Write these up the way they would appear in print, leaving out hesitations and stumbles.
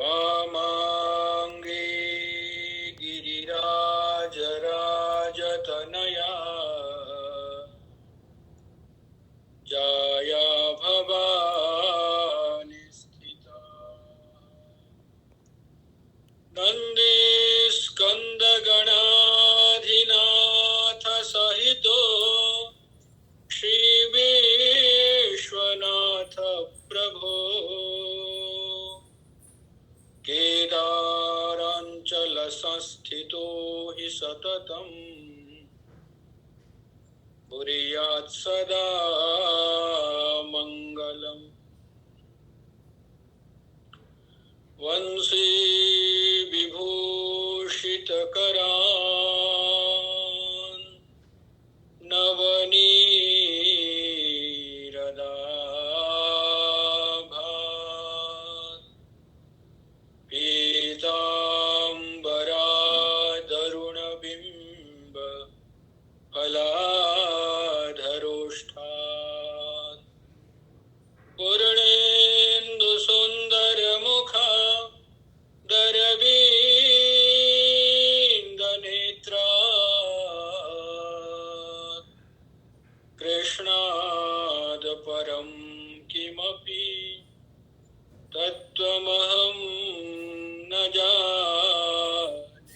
वामांगे गिरिराजराजतनया जाया भवानी स्थिता नन्दिस्कन्दगणाधिनाथ सहितो श्री विश्वनाथ प्रभो केदारांचल संस्थितो हि सततं कुर्यात् सदा मंगलम् वंशी विभूषितकरान् नवनीरदाभात् पीताम्बरादरुणबिम्ब फलाधरोष्ठात् पूर्णेन्दुसुन्दरमुखा दरवीन्दनेत्रात् कृष्णाद परं किमपि तत्त्वमहं न जाने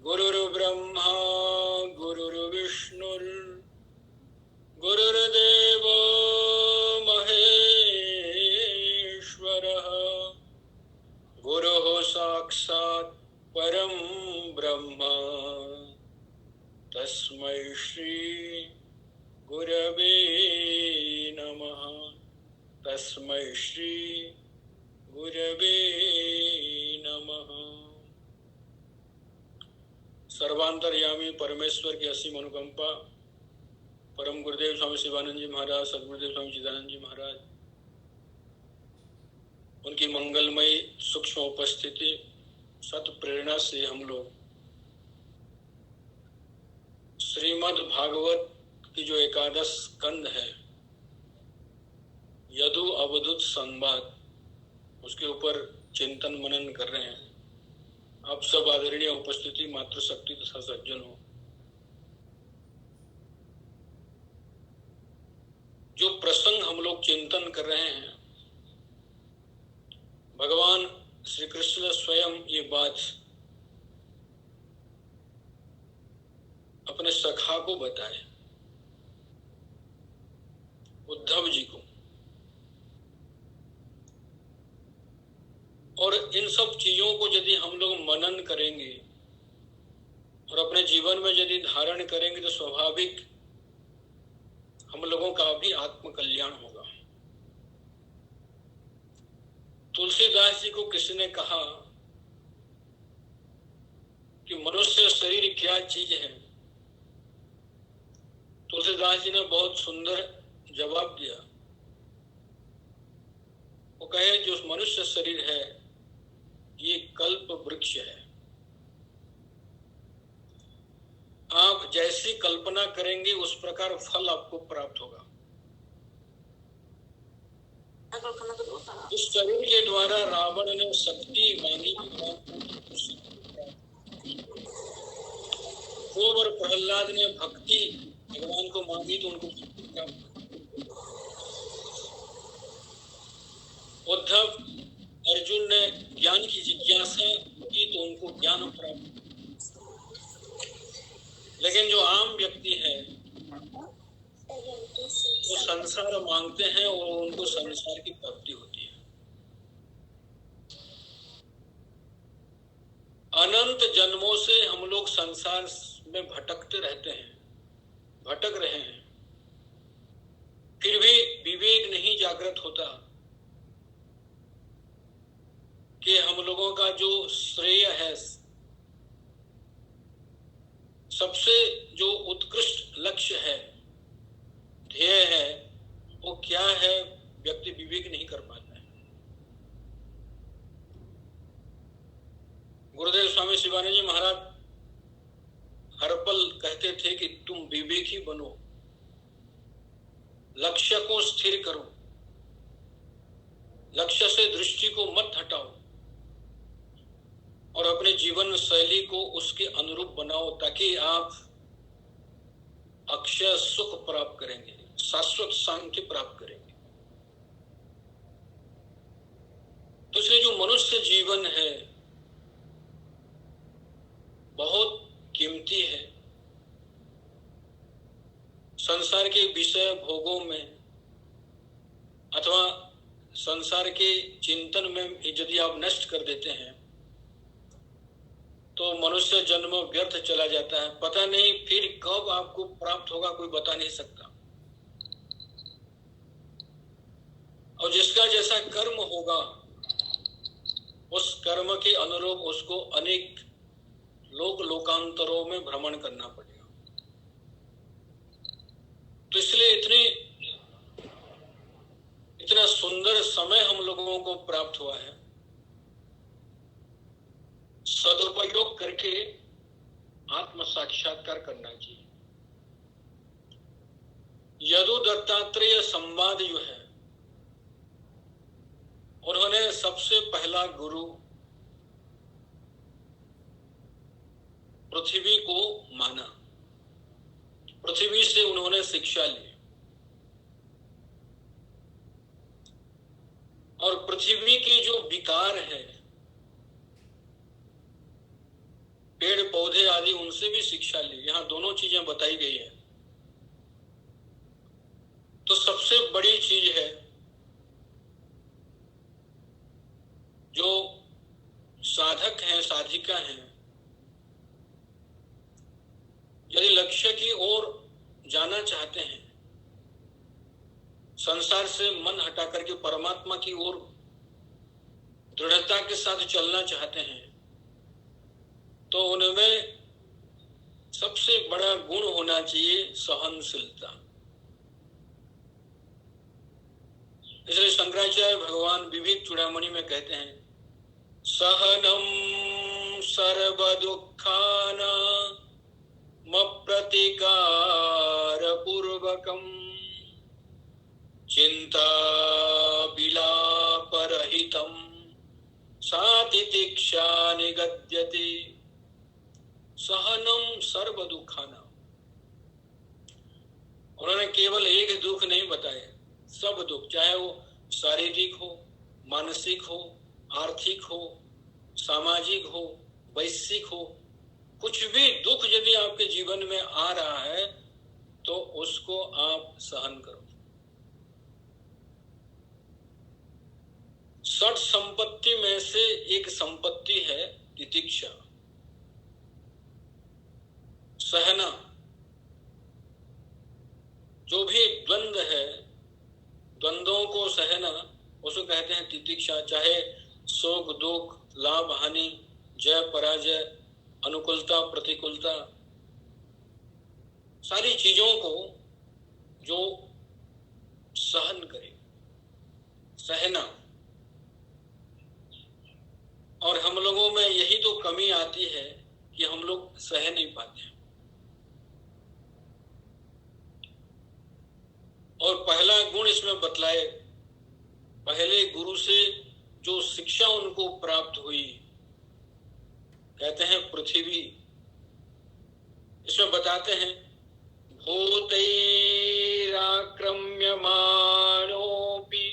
गुरुर्ब्रह्मा गुरुर्विष्णुर् गुरुर्देवो महेश्वरः गुरुः साक्षात् परं ब्रह्म तस्मै श्री गुरवे नमः। तस्मै श्री गुरवे नमः। सर्वांतर्यामी परमेश्वर की असीम अनुकंपा परम गुरुदेव स्वामी शिवानंद जी महाराज, सदगुरुदेव स्वामी चिदानंद जी महाराज, उनकी मंगलमयी सूक्ष्म उपस्थिति सत प्रेरणा से हम लोग श्रीमद् भागवत की जो एकादश स्कंद है यदु अवधूत संवाद, उसके ऊपर चिंतन मनन कर रहे हैं। आप सब आदरणीय उपस्थिति, मातृशक्ति तथा सज्जन हो। जो प्रसंग हम लोग चिंतन कर रहे हैं, भगवान श्री कृष्ण स्वयं ये बात अपने सखा को बताए, उद्धव जी को। और इन सब चीजों को यदि हम लोग मनन करेंगे और अपने जीवन में यदि धारण करेंगे तो स्वाभाविक हम लोगों का भी आत्म कल्याण होगा। तुलसीदास जी को किसी ने कहा कि मनुष्य शरीर क्या चीज है। तुलसीदास जी ने बहुत सुंदर जवाब दिया। वो कहे जो मनुष्य शरीर है ये कल्प वृक्ष है। आप जैसी कल्पना करेंगे उस प्रकार फल आपको प्राप्त होगा। इस शरीर के द्वारा रावण ने शक्ति मांगी, और प्रहलाद ने भक्ति भगवान को मांगी तो उनको उद्धव अर्जुन ने ज्ञान की जिज्ञासा की तो उनको ज्ञान प्राप्त। लेकिन जो आम व्यक्ति है वो संसार मांगते हैं और उनको संसार की प्राप्ति होती है। अनंत जन्मों से हम लोग संसार में भटकते रहते हैं, भटक रहे हैं, फिर भी विवेक नहीं जागृत होता कि हम लोगों का जो श्रेय है, सबसे जो उत्कृष्ट लक्ष्य है, ध्येय है, वो क्या है, व्यक्ति विवेक नहीं कर पाता है। गुरुदेव स्वामी शिवानंद जी महाराज हर पल कहते थे कि तुम विवेकी बनो, लक्ष्य को स्थिर करो। लक्ष्य से दृष्टि को मत हटाओ और अपने जीवन शैली को उसके अनुरूप बनाओ, ताकि आप अक्षय सुख प्राप्त करेंगे, शाश्वत शांति प्राप्त करेंगे। तो इसलिए जो मनुष्य जीवन है बहुत कीमती है। संसार के विषय भोगों में अथवा संसार के चिंतन में यदि आप नष्ट कर देते हैं तो मनुष्य जन्म व्यर्थ चला जाता है। पता नहीं फिर कब आपको प्राप्त होगा, कोई बता नहीं सकता। और जिसका जैसा कर्म होगा उस कर्म के अनुरूप उसको अनेक लोकांतरों में भ्रमण करना पड़ेगा। तो इसलिए इतना सुंदर समय हम लोगों को प्राप्त हुआ है, सदुपयोग करके आत्म साक्षात्कार करना चाहिए। यदु दत्तात्रेय संवाद जो है, उन्होंने सबसे पहला गुरु पृथ्वी को माना, पृथ्वी से उन्होंने शिक्षा ली और पृथ्वी के जो विकार है, पेड़ पौधे आदि, उनसे भी शिक्षा ली। यहां दोनों चीजें बताई गई है। तो सबसे बड़ी चीज है जो साधक हैं, साधिका हैं, यदि लक्ष्य की ओर जाना चाहते हैं, संसार से मन हटा करके परमात्मा की ओर दृढ़ता के साथ चलना चाहते हैं, तो उनमें सबसे बड़ा गुण होना चाहिए सहनशीलता। इसलिए शंकराचार्य भगवान विविध चूड़ामणि में कहते हैं, सहनम सर्व दुखानां मप्रतिकार पूर्वकम चिंता विलापरहितम सातितिक्षा निगद्यते। सहनम सर्व दुखानां, उन्होंने केवल एक दुख नहीं बताया, सब दुख, चाहे वो शारीरिक हो, मानसिक हो, आर्थिक हो, सामाजिक हो, वैश्विक हो, कुछ भी दुख यदि आपके जीवन में आ रहा है तो उसको आप सहन करो। षट संपत्ति में से एक संपत्ति है तितिक्षा, सहना। जो भी द्वंद्व है, द्वंद्वों को सहना, उसको कहते हैं तितिक्षा। चाहे सुख दुख, लाभ हानि, जय पराजय, अनुकूलता प्रतिकूलता, सारी चीजों को जो सहन करे, सहना। और हम लोगों में यही तो कमी आती है कि हम लोग सह नहीं पाते। और पहला गुण इसमें बतलाए, पहले गुरु से जो शिक्षा उनको प्राप्त हुई, कहते हैं पृथ्वी। इसमें बताते हैं, भूतैराक्रम्यमाणोऽपि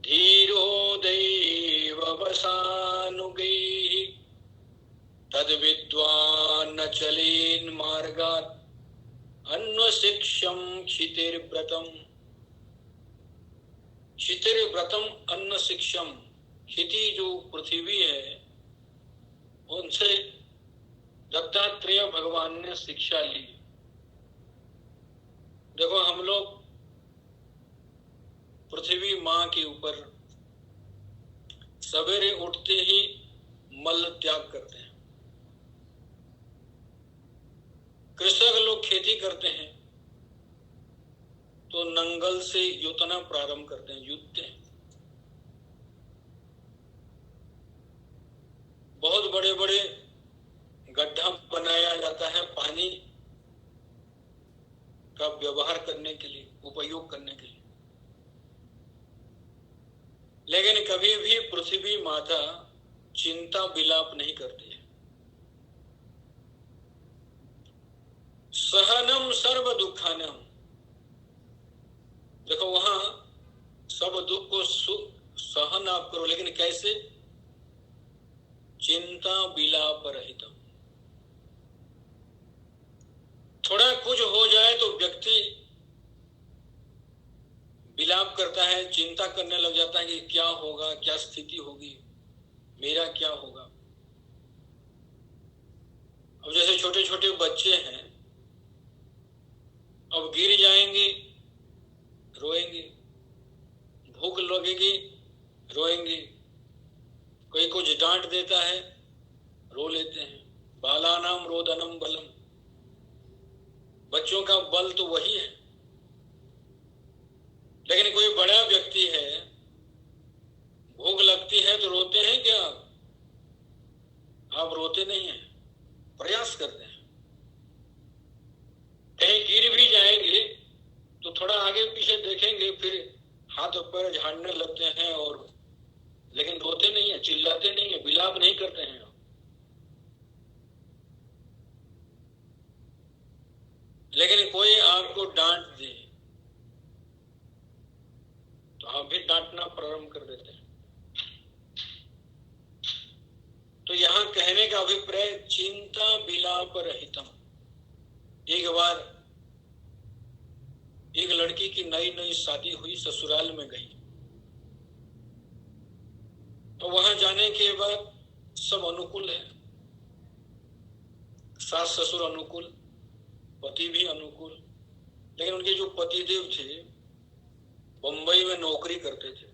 धीरो दैववशानुगैः तद्विद्वान् न चलेन् मार्गात् अन्वशिक्षं क्षितिर्व्रतम्। क्षितिर्व्रतम अन्न शिक्षम, क्षिति जो पृथ्वी है उनसे दत्तात्रेय भगवान ने शिक्षा ली। देखो, हम लोग पृथ्वी माँ के ऊपर सवेरे उठते ही मल त्याग करते हैं। कृषक लोग खेती करते हैं तो नंगल से युतना प्रारंभ करते हैं, युद्धते हैं। बहुत बड़े बड़े गड्ढा बनाया जाता है पानी का व्यवहार करने के लिए, उपयोग करने के लिए। पृथ्वी माता चिंता विलाप नहीं करती है। सहनम सर्व दुखानम, देखो वहां सब दुख को सहन आप करो, लेकिन कैसे? चिंता विलाप रहितम। थोड़ा कुछ हो जाए तो व्यक्ति विलाप करता है, चिंता करने लग जाता है कि क्या होगा, क्या स्थिति होगी, मेरा क्या होगा। अब जैसे छोटे छोटे बच्चे हैं, अब गिर जाएंगे रोएंगे, भूख लगेगी रोएंगे, कोई कुछ डांट देता है रो लेते हैं। बालानाम रोदनम बलम, बच्चों का बल तो वही है। लेकिन कोई बड़ा व्यक्ति है, भूख लगती है तो रोते हैं क्या? आप रोते नहीं हैं, प्रयास करते हैं। कहीं गिर भी जाएंगे तो थोड़ा आगे पीछे देखेंगे, फिर हाथ और पैर झाड़ने लगते हैं, और लेकिन रोते नहीं है, चिल्लाते नहीं है, विलाप नहीं करते हैं। लेकिन कोई आपको डांट दे तो आप भी डांटना प्रारंभ कर देते हैं। तो यहां कहने का अभिप्राय चिंता विलाप रहितम। एक बार एक लड़की की नई नई शादी हुई, ससुराल में गई, तो वहां जाने के बाद सब अनुकूल है, सास ससुर अनुकूल, पति भी अनुकूल। लेकिन उनके जो पतिदेव थे बंबई में नौकरी करते थे।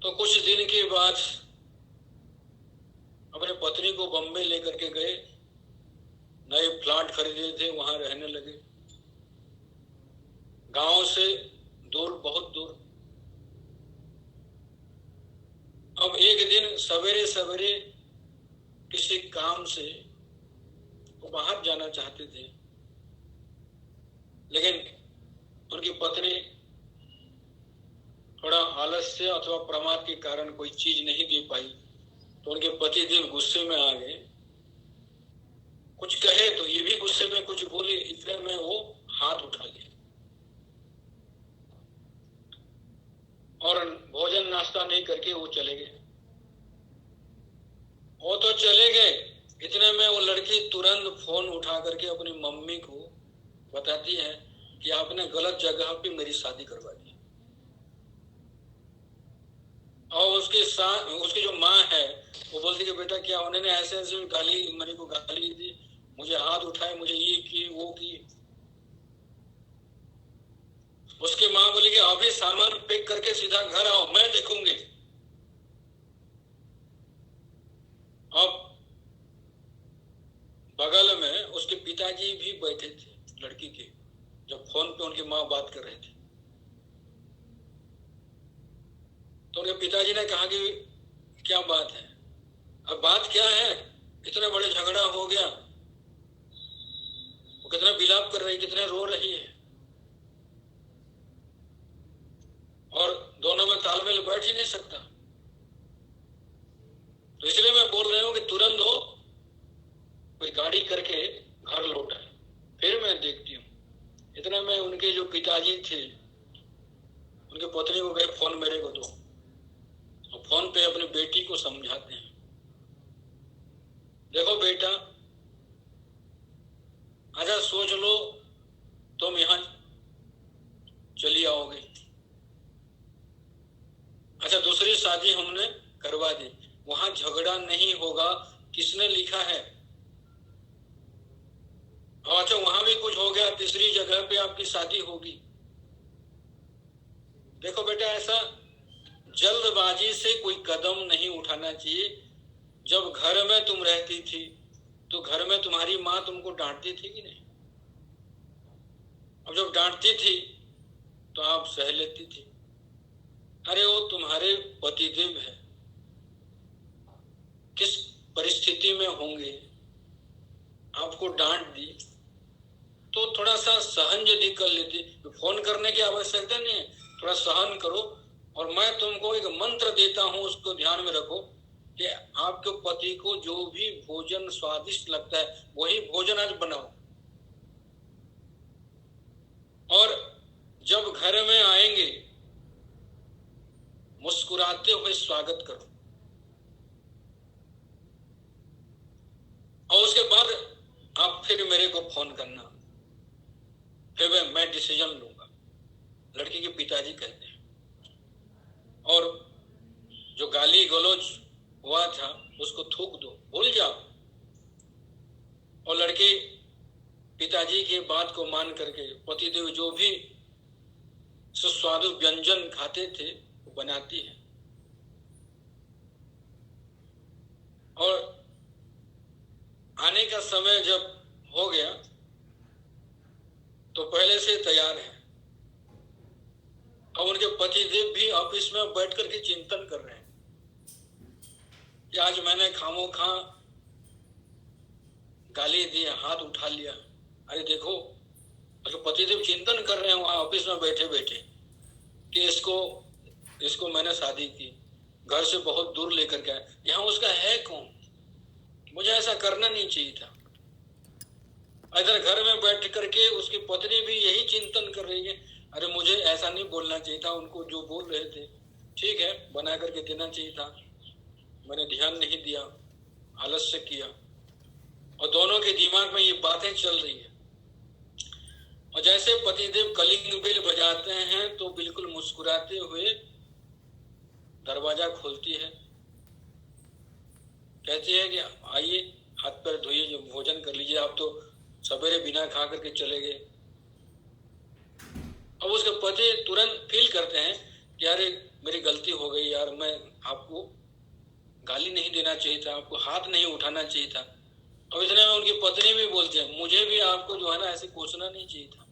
तो कुछ दिन के बाद अपने पत्नी को बंबई लेकर के गए, नए फ्लैट खरीदे थे, वहां रहने लगे, गांव से दूर, बहुत दूर। अब एक दिन सवेरे सवेरे किसी काम से वो बाहर जाना चाहते थे, लेकिन उनकी पत्नी थोड़ा आलस्य अथवा प्रमाद के कारण कोई चीज नहीं दे पाई, तो उनके पतिदेव गुस्से में आ गए। कुछ कहे तो ये भी गुस्से में कुछ बोले, इतने में वो हाथ उठा लिए और भोजन नाश्ता नहीं करके वो चले गए। वो तो चले गए, इतने में वो लड़की तुरंत फोन उठा करके अपनी मम्मी को बताती है कि आपने गलत जगह पे मेरी शादी करवा दी। और उसकी जो माँ है वो बोलती कि बेटा क्या उन्होंने ऐसे ऐसे गाली, मेरे को गाली दी, मुझे हाथ उठाए, मुझे ये की वो की। उसकी माँ बोली कि अभी सामान पैक करके सीधा घर आओ, मैं देखूंगी। अब बगल में उसके पिताजी भी बैठे थे लड़की के, जब फोन पे उनकी माँ बात कर रहे थे। तो उनके पिताजी ने कहा कि क्या बात है? अब बात क्या है? इतने बड़े झगड़ा हो गया, वो कितना विलाप कर रही, कितने रो रही है, और दोनों में तालमेल बैठ ही नहीं सकता। तो इसलिए मैं बोल रही हूँ कि तुरंत हो कोई गाड़ी करके घर लौट आए, फिर मैं देखती हूँ। इतना में उनके जो पिताजी थे, उनके पत्नी को गए फोन मेरे को दो, और फोन पे अपनी बेटी को समझाते हैं, देखो बेटा, अच्छा सोच लो तुम यहां चली आओगे, अच्छा दूसरी शादी हमने करवा दी, वहां झगड़ा नहीं होगा, किसने लिखा है? अच्छा वहां भी कुछ हो गया, तीसरी जगह पे आपकी शादी होगी। देखो बेटा, ऐसा जल्दबाजी से कोई कदम नहीं उठाना चाहिए। जब घर में तुम रहती थी तो घर में तुम्हारी माँ तुमको डांटती थी कि नहीं? अब जब डांटती थी तो आप सह लेती थी। अरे वो तुम्हारे पतिदेव है, किस परिस्थिति में होंगे, आपको डांट दी तो थोड़ा सा सहन यदि कर लेती, तो फोन करने की आवश्यकता नहीं है, थोड़ा सहन करो, और मैं तुमको एक मंत्र देता हूं, उसको ध्यान में रखो कि आपके पति को जो भी भोजन स्वादिष्ट लगता है वही भोजन आज बनाओ, और जब घर में आएंगे मुस्कुराते हुए स्वागत करो, और उसके बाद आप फिर मेरे को फोन करना, फिर मैं डिसीजन लूंगा। लड़की के पिताजी कहते हैं। और जो गाली गलौज हुआ था उसको थूक दो, भूल जाओ, और लड़के पिताजी की बात को मान करके पतिदेव जो भी सुस्वादु व्यंजन खाते थे वो बनाती है, और आने का समय जब हो गया तो पहले से तैयार है। और उनके पतिदेव भी ऑफिस में बैठ करके चिंतन कर रहे हैं कि आज मैंने खामोखा गाली दी, हाथ उठा लिया। अरे देखो, तो पतिदेव चिंतन कर रहे हैं वहां ऑफिस में बैठे बैठे कि इसको मैंने शादी की, घर से बहुत दूर लेकर के आया, यहाँ उसका है कौन, मुझे ऐसा करना नहीं चाहिए था। इधर घर में बैठ करके उसकी पत्नी भी यही चिंतन कर रही है, अरे मुझे ऐसा नहीं बोलना चाहिए था, उनको जो बोल रहे थे ठीक है बना करके देना चाहिए था, मैंने ध्यान नहीं दिया, आलस्य किया। और दोनों के दिमाग में ये बातें चल रही है। और जैसे पतिदेव कलिंग बेल बजाते हैं तो बिल्कुल मुस्कुराते हुए दरवाजा खोलती है, कहती है कि आइए हाथ पैर धोइए, भोजन कर लीजिए, आप तो सवेरे बिना खा करके चले गए। अब उसके पति तुरंत फील करते हैं कि अरे मेरी गलती हो गई यार, मैं आपको गाली नहीं देना चाहिए था, आपको हाथ नहीं उठाना चाहिए था। अब इतने में उनकी पत्नी भी बोलती है, मुझे भी आपको जो है ना ऐसे कोसना नहीं चाहिए था,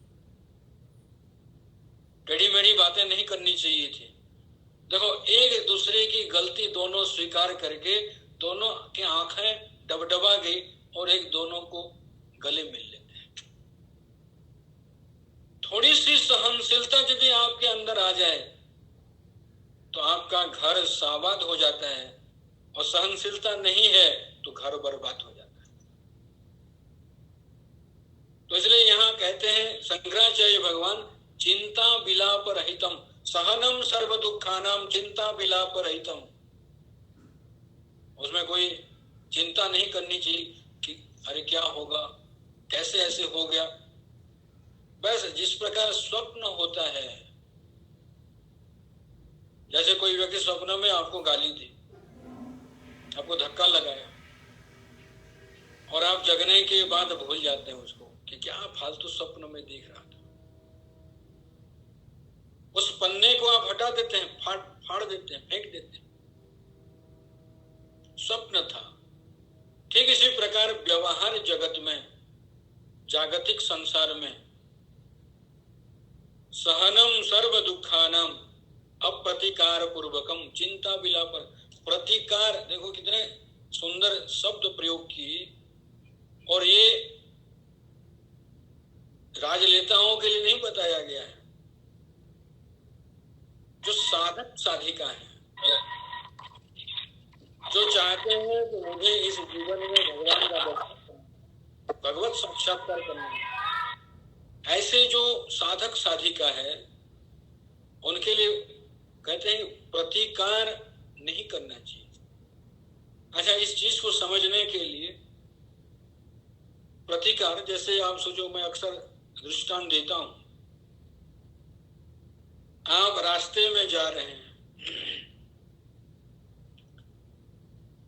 टेढ़ी मेढ़ी बातें नहीं करनी चाहिए थी। देखो, एक दूसरे की गलती दोनों स्वीकार करके दोनों की आंखें डबडबा गई और एक दोनों को गले मिल लेते हैं। थोड़ी सी सहनशीलता यदि आपके अंदर आ जाए तो आपका घर साबाद हो जाता है, और सहनशीलता नहीं है तो घर बर्बाद हो जाता है। तो इसलिए यहां कहते हैं शंकराचार्य भगवान, चिंता विलाप रहितम सहनम सर्व दुखानाम चिंता विलाप रहितम। उसमें कोई चिंता नहीं करनी चाहिए कि अरे क्या होगा, कैसे ऐसे हो गया। बस जिस प्रकार स्वप्न होता है, जैसे कोई व्यक्ति स्वप्न में आपको गाली दी, आपको धक्का लगाया, और आप जगने के बाद भूल जाते हैं उसको कि क्या फालतू स्वप्न में देख रहा था, उस पन्ने को आप हटा देते हैं, फाड़ देते हैं, फेंक देते हैं, स्वप्न था। ठीक इसी प्रकार व्यवहार जगत में, जागतिक संसार में, सहनम सर्व दुखानाम अप्रतिकार पूर्वकम चिंता विलाप। प्रतिकार, देखो कितने सुंदर शब्द प्रयोग किए, और ये राजनेताओं के लिए नहीं बताया गया है, जो साधक साधिका है, जो चाहते हैं कि मुझे इस जीवन में भगवान का भगवत साक्षात्कार करना है, ऐसे जो साधक साधिका है उनके लिए कहते हैं प्रतिकार नहीं करना चाहिए। अच्छा, इस चीज को समझने के लिए प्रतिकार, जैसे आप सोचो, मैं अक्सर दृष्टांत देता हूं, आप रास्ते में जा रहे हैं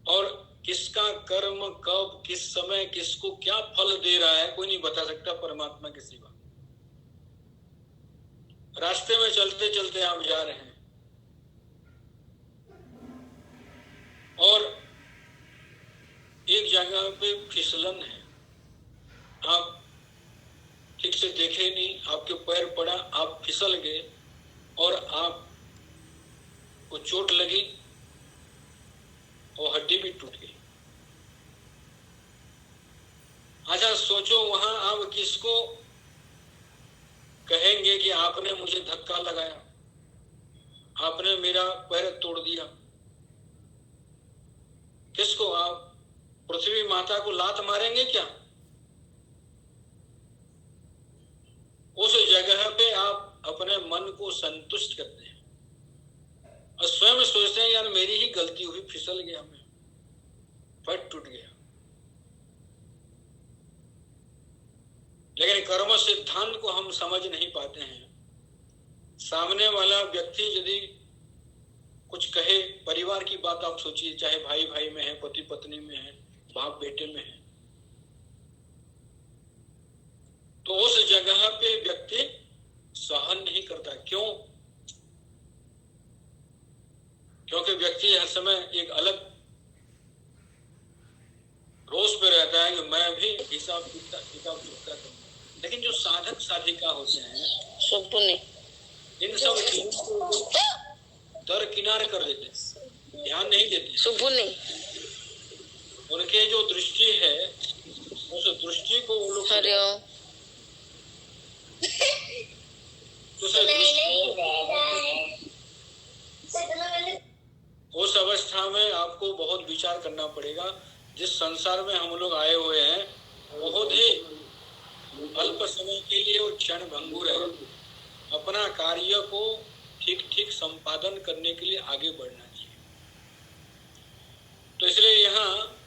और किसका कर्म कब किस समय किसको क्या फल दे रहा है कोई नहीं बता सकता, परमात्मा के सिवा। रास्ते में चलते चलते आप जा रहे हैं और एक जगह पे फिसलन है, आप ठीक से देखे नहीं, आपके पैर पड़ा, आप फिसल गए और आप को चोट लगी और हड्डी भी टूट गई। अच्छा सोचो, वहां आप किसको कहेंगे कि आपने मुझे धक्का लगाया, आपने मेरा पैर तोड़ दिया। किसको? आप पृथ्वी माता को लात मारेंगे क्या? उस जगह पे आप अपने मन को संतुष्ट करते हैं और स्वयं सोचते हैं यार मेरी ही गलती हुई, फिसल गया, मैं पैर टूट गया। लेकिन कर्म सिद्धांत को हम समझ नहीं पाते हैं। सामने वाला व्यक्ति यदि कुछ कहे, परिवार की बात आप सोचिए, चाहे भाई भाई में है, पति पत्नी में है, बाप बेटे में है, तो उस जगह पे व्यक्ति सहन नहीं करता। क्यों? क्योंकि व्यक्ति हर समय एक अलग रोष पे रहता है कि मैं भी हिसाब किताब चुकता करूं। लेकिन जो साधक साधिका होते हैं, इन सब चीजों को दरकिनार कर देते हैं, ध्यान नहीं देते। उनके जो दृष्टि है, उस दृष्टि को वो लोग उस अवस्था में आपको बहुत विचार करना पड़ेगा। जिस संसार में हम लोग आए हुए हैं, बहुत ही अल्प समय के लिए और क्षण भंगुर है। अपना कार्य को ठीक ठीक संपादन करने के लिए आगे बढ़ना चाहिए। तो इसलिए यहाँ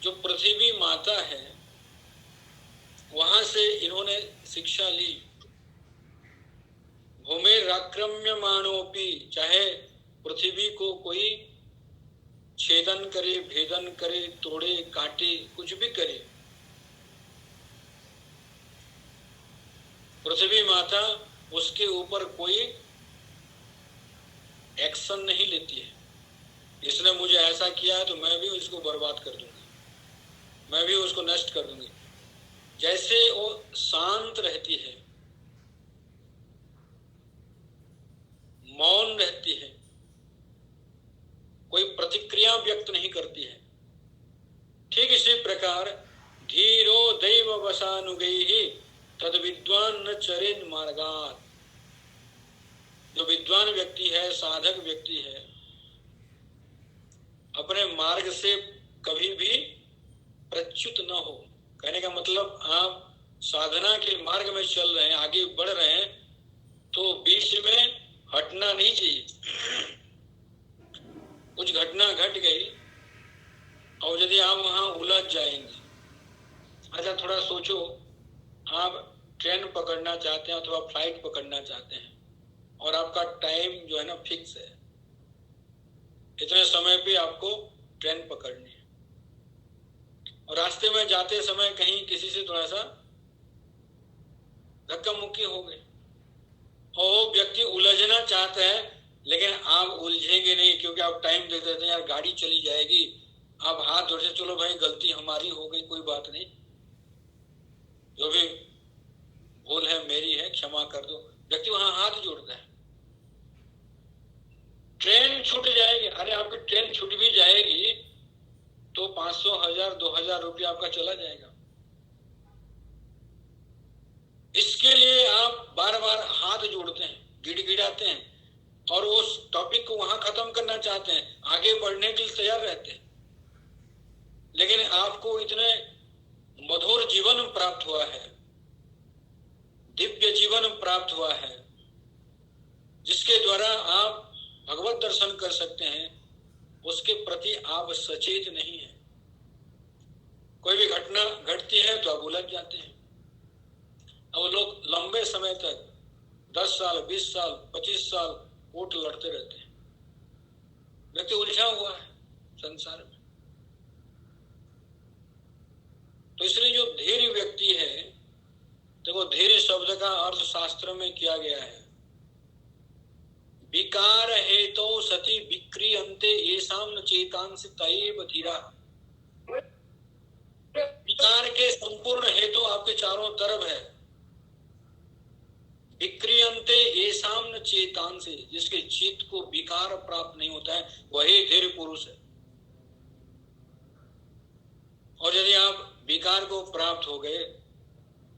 जो पृथ्वी माता है, वहां से इन्होंने शिक्षा ली। भूमिराक्रम्यमाणोपि, चाहे पृथ्वी को कोई छेदन करे, भेदन करे, तोड़े, काटे, कुछ भी करे, पृथ्वी माता उसके ऊपर कोई एक्शन नहीं लेती है। इसने मुझे ऐसा किया है तो मैं भी उसको बर्बाद कर दूंगी, मैं भी उसको नष्ट कर दूंगी। जैसे वो शांत रहती है, मौन रहती है, कोई प्रतिक्रिया व्यक्त नहीं करती है, ठीक इसी प्रकार धीरो दैव वसानुगैहि तद विद्वान न चरेन मार्गात्। जो विद्वान व्यक्ति है, साधक व्यक्ति है, अपने मार्ग से कभी भी प्रच्युत न हो। कहने का मतलब आप साधना के मार्ग में चल रहे हैं, आगे बढ़ रहे हैं, तो बीच में हटना नहीं चाहिए। कुछ घटना घट गई और यदि आप वहां उलझ जाएंगे, अच्छा थोड़ा सोचो, आप ट्रेन पकड़ना चाहते हैं अथवा फ्लाइट पकड़ना चाहते हैं और आपका टाइम जो है ना फिक्स है, इतने समय पे आपको ट्रेन पकड़नी है और रास्ते में जाते समय कहीं किसी से थोड़ा सा धक्का मुक्की हो गई और वो व्यक्ति उलझना चाहता है, लेकिन आप उलझेंगे नहीं क्योंकि आप टाइम दे देते हैं, यार गाड़ी चली जाएगी, आप हाथ जोड़ से चलो भाई गलती हमारी हो गई, कोई बात नहीं, जो भी भूल है मेरी है, क्षमा कर दो। व्यक्ति वहां हाथ जोड़ता है। ट्रेन छूट जाएगी, अरे आपकी ट्रेन छूट भी जाएगी तो 500, 1000, 2000 रुपया आपका चला जाएगा। इसके लिए आप बार बार हाथ जोड़ते हैं, गिड़गिड़ाते हैं और उस टॉपिक को वहां खत्म करना चाहते हैं, आगे बढ़ने के लिए तैयार रहते हैं। लेकिन आपको इतने मधुर जीवन प्राप्त हुआ है, दिव्य जीवन प्राप्त हुआ है, जिसके द्वारा आप भगवत दर्शन कर सकते हैं, उसके प्रति आप सचेत नहीं है। कोई भी घटना घटती है तो आप उलझ जाते हैं। अब लोग लंबे समय तक 10 साल, 20 साल, 25 साल कोर्ट लड़ते रहते हैं। व्यक्ति उलझा हुआ है संसार में। तो इसलिए जो धीर व्यक्ति है, देखो धीर शब्द का अर्थ शास्त्र में किया गया है, विकार हेतु सति विक्रियन्ते येषां न चेतांसि तयैव धीरा। विकार के संपूर्ण हेतु आपके चारों तरफ है। विक्रियन्ते येषां न चेतांसि, जिसके चित्त को विकार प्राप्त नहीं होता है, वही धीर पुरुष है। और यदि आप विकार को प्राप्त हो गए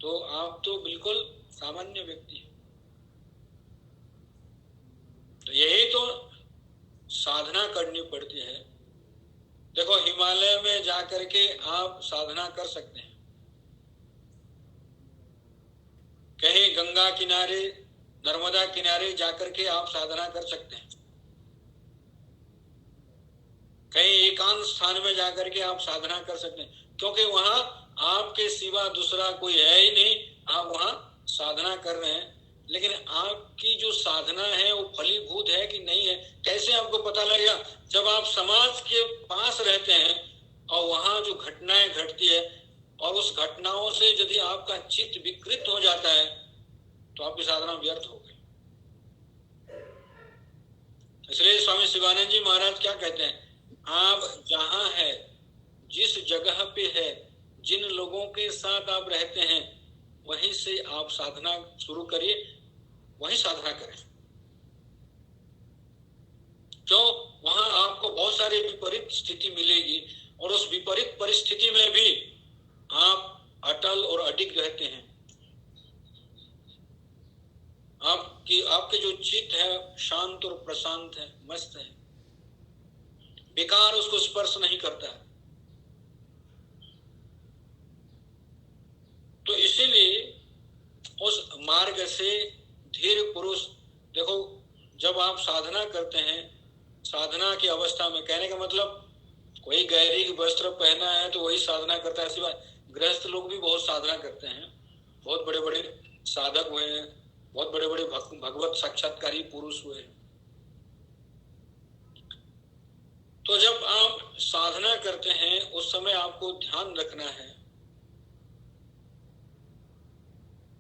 तो आप तो बिल्कुल सामान्य व्यक्ति हैं। तो यही तो साधना करनी पड़ती है। देखो, हिमालय में जाकर के आप साधना कर सकते हैं, कहीं गंगा किनारे, नर्मदा किनारे जाकर के आप साधना कर सकते हैं, कहीं एकांत स्थान में जाकर के आप साधना कर सकते हैं, क्योंकि वहां आपके सिवा दूसरा कोई है ही नहीं, आप वहां साधना कर रहे हैं। लेकिन आपकी जो साधना है वो फलीभूत है कि नहीं है, कैसे आपको पता लगेगा? जब आप समाज के पास रहते हैं और वहां जो घटनाएं घटती है और उस घटनाओं से यदि आपका चित्त विकृत हो जाता है तो आपकी साधना व्यर्थ हो गई। इसलिए स्वामी शिवानंद जी महाराज क्या कहते हैं, आप जहां है, जिस जगह पे है, जिन लोगों के साथ आप रहते हैं, वहीं से आप साधना शुरू करिए, वहीं साधना करें। क्यों? वहां आपको बहुत सारी विपरीत स्थिति मिलेगी और उस विपरीत परिस्थिति में भी आप अटल और अडिग रहते हैं। आपके जो चित्त है शांत और प्रशांत है, मस्त है, विकार उसको स्पर्श नहीं करता है। तो इसीलिए उस मार्ग से धीर पुरुष, देखो, जब आप साधना करते हैं, साधना की अवस्था में, कहने का मतलब कोई गहरी वस्त्र पहना है तो वही साधना करता है, सिवाय गृहस्थ लोग भी बहुत साधना करते हैं, बहुत बड़े बड़े साधक हुए हैं, बहुत बड़े बड़े भगवत साक्षात्कारी पुरुष हुए हैं। तो जब आप साधना करते हैं उस समय आपको ध्यान रखना है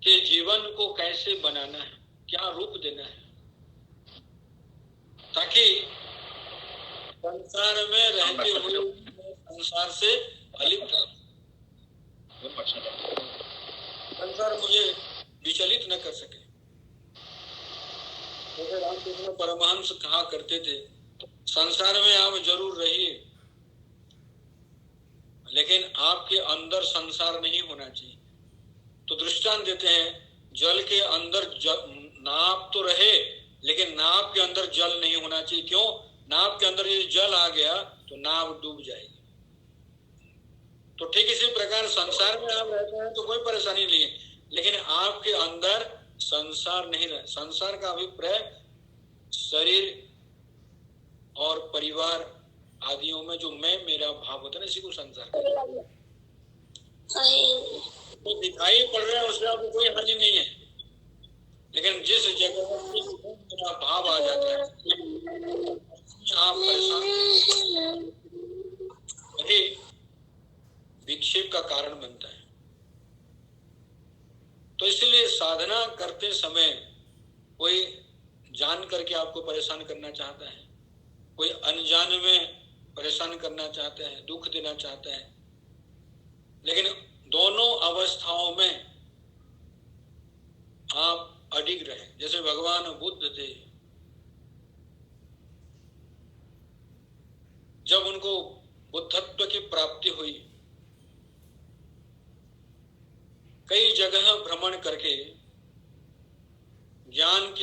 कि जीवन को कैसे बनाना है, क्या रूप देना है, ताकि संसार में रहते हुए संसार से अलिप्त, संसार मुझे विचलित न कर सके। जैसे रामकृष्ण परमहंस कहा करते थे, संसार में आप जरूर रहिए, लेकिन आपके अंदर संसार नहीं होना चाहिए। तो दृष्टांत देते हैं, जल के अंदर नाव तो रहे, लेकिन नाव के अंदर जल नहीं होना चाहिए। क्यों? नाव के अंदर यदि जल आ गया तो नाव डूब जाएगी। तो ठीक इसी प्रकार संसार में आप रहते हैं तो कोई परेशानी नहीं है, लेकिन आपके अंदर संसार नहीं रहे। संसार का अभिप्राय शरीर और परिवार आदियों में जो मैं मेरा भाव होता है ना, इसी को संसार कहते हैं। तो दिखाई पड़ रहा है उससे आपको कोई हानि नहीं है, लेकिन जिस जगह मेरा भाव आ जाता है आप परेशान, वही विक्षेप का कारण बनता है। तो इसलिए साधना करते समय कोई जान करके आपको परेशान करना चाहता है, कोई अनजान में परेशान करना चाहता है, दुख देना चाहता है, लेकिन दोनों अवस्थाओं में आप अडिग रहे। जैसे भगवान बुद्ध थे, जब उनको बुद्धत्व की प्राप्ति हुई, कई जगह भ्रमण करके ज्ञान की